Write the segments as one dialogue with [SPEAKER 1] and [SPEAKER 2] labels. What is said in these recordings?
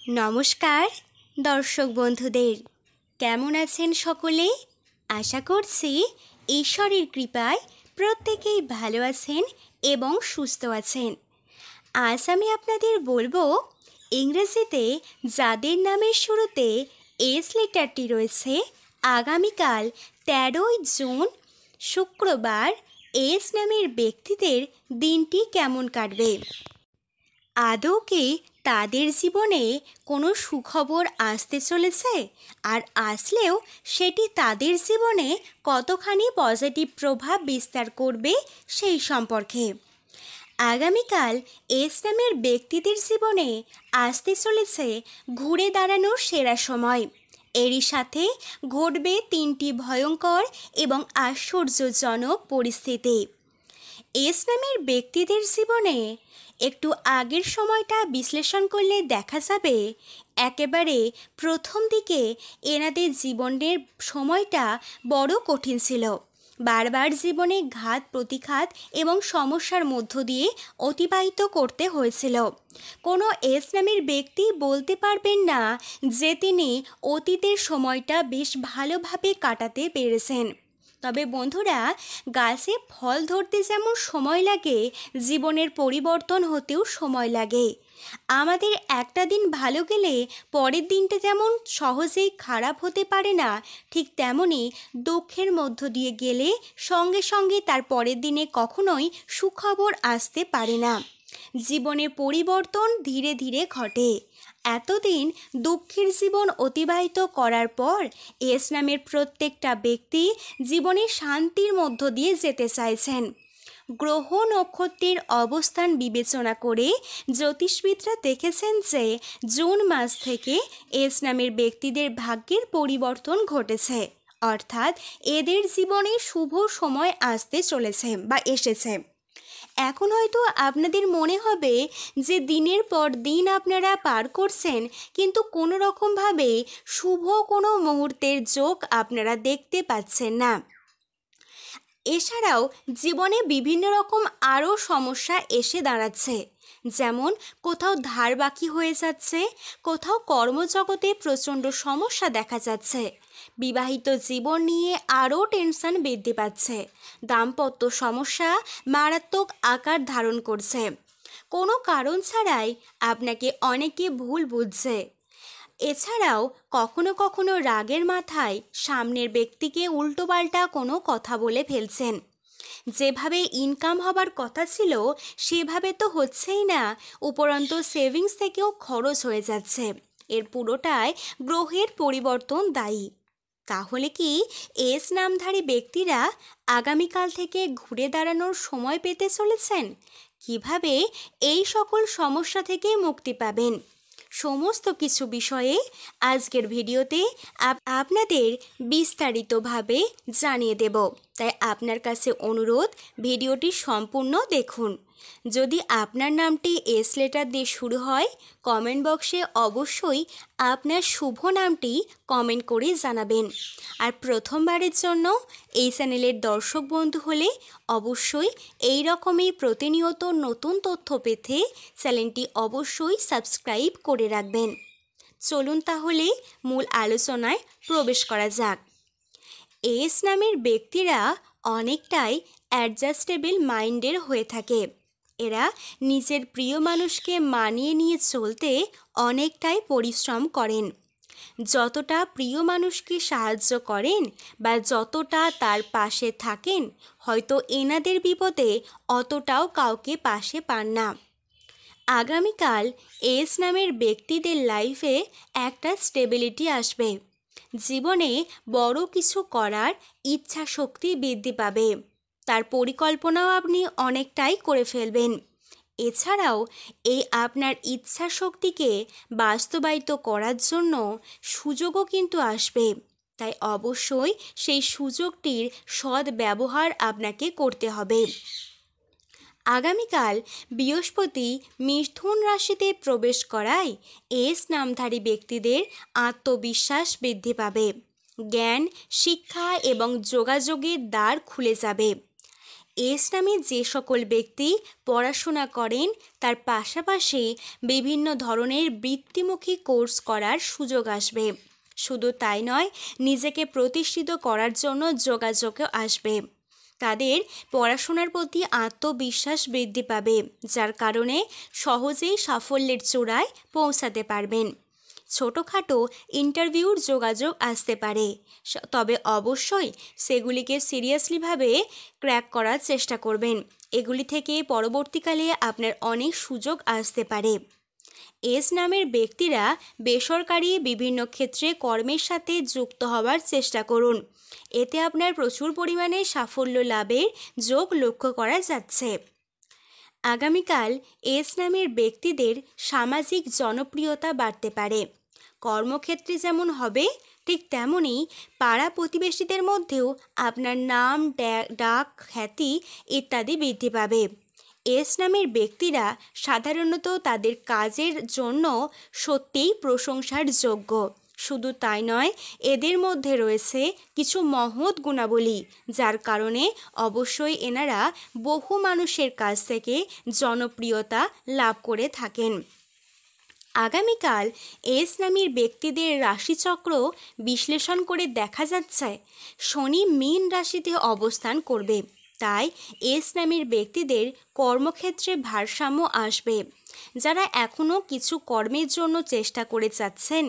[SPEAKER 1] নমস্কার দর্শক বন্ধুদের, কেমন আছেন সকলে? আশা করছি ঈশ্বরের কৃপায় প্রত্যেকেই ভালো আছেন এবং সুস্থ আছেন। আজ আমি আপনাদের বলবো, ইংরেজিতে যাদের নামের শুরুতে এস লেটারটি রয়েছে, আগামীকাল 13ই জুন শুক্রবার এস নামের ব্যক্তিদের দিনটি কেমন কাটবে। আদৌ কি তাদের জীবনে কোনো সুখবর আসতে চলেছে? আর আসলেও সেটি তাদের জীবনে কতখানি পজিটিভ প্রভাব বিস্তার করবে সেই সম্পর্কে। আগামীকাল এস নামের ব্যক্তিদের জীবনে আসতে চলেছে ঘুরে দাঁড়ানোর সেরা সময়। এরই সাথে ঘটবে 3টি ভয়ঙ্কর এবং আশ্চর্যজনক পরিস্থিতি। এস নামের ব্যক্তিদের জীবনে একটু আগের সময়টা বিশ্লেষণ করলে দেখা যাবে, একেবারে প্রথম দিকে এনাদের জীবনের সময়টা বড় কঠিন ছিল। বারবার জীবনে ঘাত প্রতিঘাত এবং সমস্যার মধ্য দিয়ে অতিবাহিত করতে হয়েছিল। কোনো এস নামের ব্যক্তি বলতে পারবেন না যে তিনি অতীতের সময়টা বেশ ভালোভাবে কাটাতে পেরেছেন। তবে বন্ধুরা, গাছে ফল ধরতে যেমন সময় লাগে, জীবনের পরিবর্তন হতেও সময় লাগে। আমাদের একটা দিন ভালো গেলে পরের দিনটা যেমন সহজেই খারাপ হতে পারে না, ঠিক তেমনই দুঃখের মধ্য দিয়ে গেলে সঙ্গে সঙ্গে তার পরের দিনে কখনোই সুখবর আসতে পারে না। জীবনে পরিবর্তন ধীরে ধীরে ঘটে। এতদিন দুঃখের জীবন অতিবাহিত করার পর এস নামের প্রত্যেকটা ব্যক্তি জীবনে শান্তির মধ্য দিয়ে যেতে চাইছেন। গ্রহ নক্ষত্রের অবস্থান বিবেচনা করে জ্যোতিষবিদরা দেখেছেন যে জুন মাস থেকে এস নামের ব্যক্তিদের ভাগ্যের পরিবর্তন ঘটেছে, অর্থাৎ এদের জীবনে শুভ সময় আসতে চলেছে বা এসেছে। এখন হয়তো আপনাদের মনে হবে যে দিনের পর দিন আপনারা পার করছেন, কিন্তু কোনো রকমভাবে শুভ কোনো মুহূর্তের যোগ আপনারা দেখতে পাচ্ছেন না। এছাড়াও জীবনে বিভিন্ন রকম আরও সমস্যা এসে দাঁড়াচ্ছে, যেমন কোথাও ধার বাকি হয়ে যাচ্ছে, কোথাও কর্মজগতে প্রচণ্ড সমস্যা দেখা যাচ্ছে, বিবাহিত জীবন নিয়ে আরও টেনশন বৃদ্ধি পাচ্ছে, দাম্পত্য সমস্যা মারাত্মক আকার ধারণ করছে, কোনো কারণ ছাড়াই আপনাকে অনেকে ভুল বুঝছে। এছাড়াও কখনো কখনো রাগের মাথায় সামনের ব্যক্তিকে উল্টোপাল্টা কোনো কথা বলে ফেলছেন। যেভাবে ইনকাম হবার কথা ছিল সেভাবে তো হচ্ছেই না, উপরন্তু সেভিংস থেকেও খরচ হয়ে যাচ্ছে। এর পুরোটাই গ্রহের পরিবর্তন দায়ী। তাহলে কি এস নামধারী ব্যক্তিরা আগামীকাল থেকে ঘুরে দাঁড়ানোর সময় পেতে চলেছেন? কিভাবে এই সকল সমস্যা থেকে মুক্তি পাবেন, সমস্ত কিছু বিষয়ে আজকের ভিডিওতে আপনাদের বিস্তারিতভাবে জানিয়ে দেব। তাই আপনার কাছে অনুরোধ, ভিডিওটি সম্পূর্ণ দেখুন। যদি আপনার নামটি এস লেটার দিয়ে শুরু হয়, কমেন্ট বক্সে অবশ্যই আপনার শুভ নামটি কমেন্ট করে জানাবেন। আর প্রথমবারের জন্য এই চ্যানেলের দর্শক বন্ধু হলে অবশ্যই এই রকমই প্রতিনিয়ত নতুন তথ্য পেতে চ্যানেলটি অবশ্যই সাবস্ক্রাইব করে রাখবেন। চলুন তাহলে মূল আলোচনায় প্রবেশ করা যাক। এস নামের ব্যক্তিরা অনেকটাই অ্যাডজাস্টেবল মাইন্ডের হয়ে থাকে। এরা নিজের প্রিয় মানুষকে মানিয়ে নিয়ে চলতে অনেকটাই পরিশ্রম করেন। যতটা প্রিয় মানুষকে সাহায্য করেন বা যতটা তার পাশে থাকেন, হয়তো এনাদের বিপদে অতটাও কাউকে পাশে পান না। আগামীকাল এস নামের ব্যক্তিদের লাইফে একটা স্টেবিলিটি আসবে। জীবনে বড় কিছু করার ইচ্ছা শক্তি বৃদ্ধি পাবে। তার পরিকল্পনাও আপনি অনেকটাই করে ফেলবেন। এছাড়াও এই আপনার ইচ্ছা শক্তিকে বাস্তবায়িত করার জন্য সুযোগও কিন্তু আসবে। তাই অবশ্যই সেই সুযোগটির সৎ ব্যবহার আপনাকে করতে হবে। আগামীকাল বৃহস্পতি মিথুন রাশিতে প্রবেশ করায় এস নামধারী ব্যক্তিদের আত্মবিশ্বাস বৃদ্ধি পাবে। জ্ঞান, শিক্ষা এবং যোগাযোগের দ্বার খুলে যাবে। এস নামে যে সকল ব্যক্তি পড়াশোনা করেন তার পাশাপাশি বিভিন্ন ধরনের বৃত্তিমুখী কোর্স করার সুযোগ আসবে। শুধু তাই নয়, নিজেকে প্রতিষ্ঠিত করার জন্য যোগাযোগও আসবে। তাদের পড়াশোনার প্রতি আত্মবিশ্বাস বৃদ্ধি পাবে, যার কারণে সহজেই সাফল্যের চূড়ায় পৌঁছাতে পারবেন। ছোটোখাটো ইন্টারভিউর যোগাযোগ আসতে পারে, তবে অবশ্যই সেগুলিকে সিরিয়াসলিভাবে ক্র্যাক করার চেষ্টা করবেন। এগুলি থেকে পরবর্তীকালে আপনার অনেক সুযোগ আসতে পারে। এস নামের ব্যক্তিরা বেসরকারি বিভিন্ন ক্ষেত্রে কর্মের সাথে যুক্ত হওয়ার চেষ্টা করুন। এতে আপনার প্রচুর পরিমাণে সাফল্য লাভের যোগ লক্ষ্য করা যাচ্ছে। আগামীকাল এস নামের ব্যক্তিদের সামাজিক জনপ্রিয়তা বাড়তে পারে। কর্মক্ষেত্রে যেমন হবে ঠিক তেমনই পাড়া প্রতিবেশীদের মধ্যেও আপনার নাম, ডাক, খ্যাতি ইত্যাদি বৃদ্ধি পাবে। এস নামের ব্যক্তিরা সাধারণত তাদের কাজের জন্য সত্যিই প্রশংসার যোগ্য। শুধু তাই নয়, এদের মধ্যে রয়েছে কিছু মহৎ গুণাবলী, যার কারণে অবশ্যই এনারা বহু মানুষের কাছ থেকে জনপ্রিয়তা লাভ করে থাকেন। আগামীকাল এস নামের ব্যক্তিদের রাশিচক্র বিশ্লেষণ করে দেখা যাচ্ছে শনি মীন রাশিতে অবস্থান করবে। তাই এস নামের ব্যক্তিদের কর্মক্ষেত্রে ভারসাম্য আসবে। যারা এখনও কিছু কর্মের জন্য চেষ্টা করে যাচ্ছেন,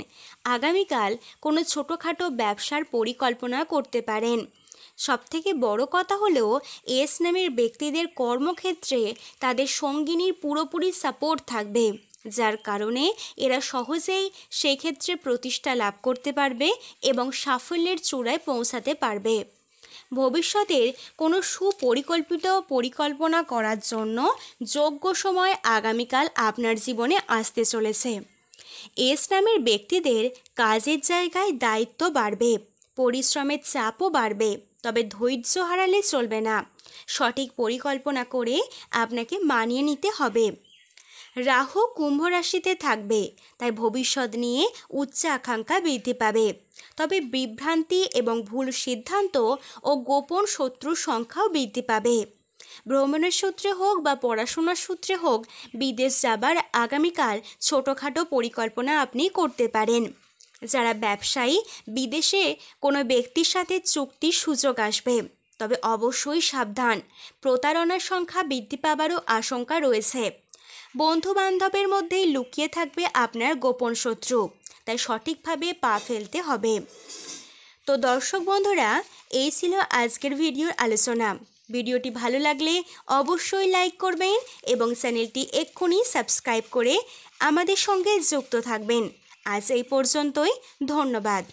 [SPEAKER 1] আগামীকাল কোনো ছোটোখাটো ব্যবসার পরিকল্পনা করতে পারেন। সবথেকে বড় কথা হলো, এস নামের ব্যক্তিদের কর্মক্ষেত্রে তাদের সঙ্গিনীর পুরোপুরি সাপোর্ট থাকবে, যার কারণে এরা সহজেই সেক্ষেত্রে প্রতিষ্ঠা লাভ করতে পারবে এবং সাফল্যের চূড়ায় পৌঁছাতে পারবে। ভবিষ্যতের কোনো সুপরিকল্পিত পরিকল্পনা করার জন্য যোগ্য সময় আগামীকাল আপনার জীবনে আসতে চলেছে। এস নামের ব্যক্তিদের কাজের জায়গায় দায়িত্ব বাড়বে, পরিশ্রমের চাপও বাড়বে, তবে ধৈর্য হারালে চলবে না। সঠিক পরিকল্পনা করে আপনাকে মানিয়ে নিতে হবে। রাহু কুম্ভ রাশিতে থাকবে, তাই ভবিষ্যৎ নিয়ে উচ্চ আকাঙ্ক্ষা বৃদ্ধি পাবে। তবে বিভ্রান্তি এবং ভুল সিদ্ধান্ত ও গোপন শত্রুর সংখ্যাও বৃদ্ধি পাবে। ভ্রমণের সূত্রে হোক বা পড়াশোনার সূত্রে হোক, বিদেশ যাবার আগামীকাল ছোটোখাটো পরিকল্পনা আপনি করতে পারেন। যারা ব্যবসায়ী, বিদেশে কোনো ব্যক্তির সাথে চুক্তির সুযোগ আসবে, তবে অবশ্যই সাবধান। প্রতারণার সংখ্যা বৃদ্ধি পাবারও আশঙ্কা রয়েছে। বন্ধু বান্ধবের মধ্যেই লুকিয়ে থাকবে আপনার গোপন শত্রু, তাই সঠিকভাবে পা ফেলতে হবে। তো দর্শক বন্ধুরা, এই ছিল আজকের ভিডিওর আলোচনা। ভিডিওটি ভালো লাগলে অবশ্যই লাইক করবেন এবং চ্যানেলটি এক্ষুনি সাবস্ক্রাইব করে আমাদের সঙ্গে যুক্ত থাকবেন। আজ এই পর্যন্তই, ধন্যবাদ।